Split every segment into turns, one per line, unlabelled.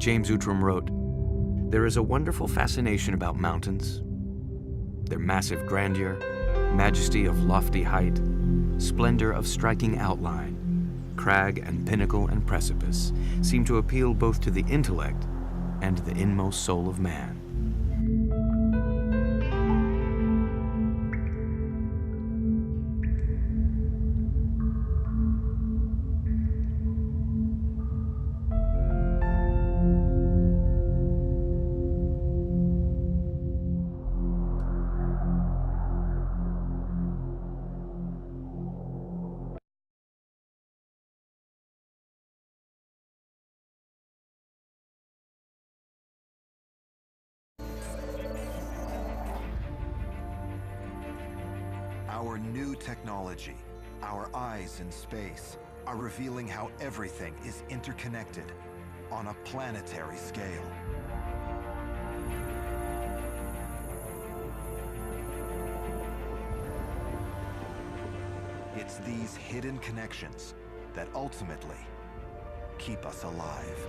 James Outram wrote, "There is a wonderful fascination about mountains. Their massive grandeur, majesty of lofty height, splendor of striking outline, crag and pinnacle and precipice seem to appeal both to the intellect and the inmost soul of man."
Our new technology, our eyes in space, are revealing how everything is interconnected on a planetary scale. It's these hidden connections that ultimately keep us alive.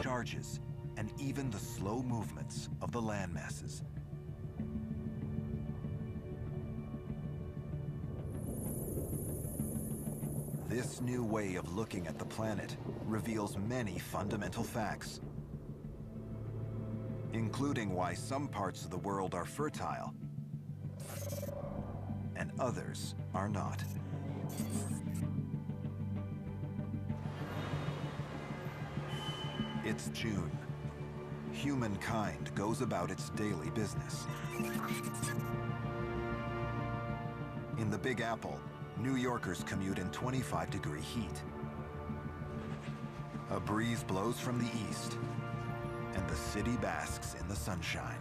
Charges, and even the slow movements of the landmasses. This new way of looking at the planet reveals many fundamental facts, including why some parts of the world are fertile and others are not. It's June. Humankind goes about its daily business. In the Big Apple, New Yorkers commute in 25-degree heat. A breeze blows from the east, and the city basks in the sunshine.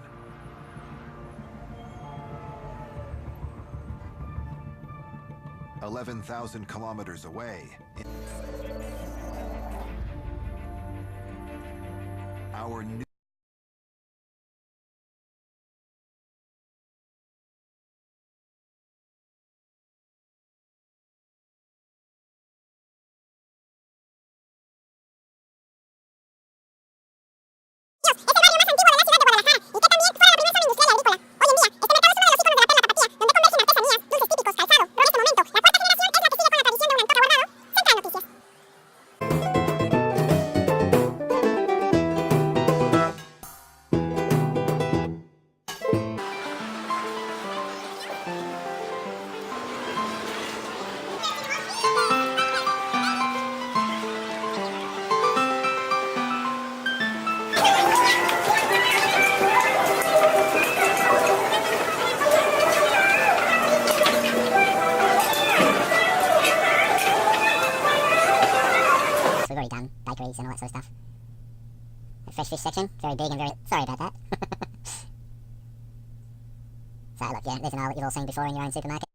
– 11,000 kilometers away, our new
already done bakeries and all that sort of stuff. The fresh fish section, very big and very... Sorry about that. So look, yeah, there's an aisle that you've all seen before in your own supermarket.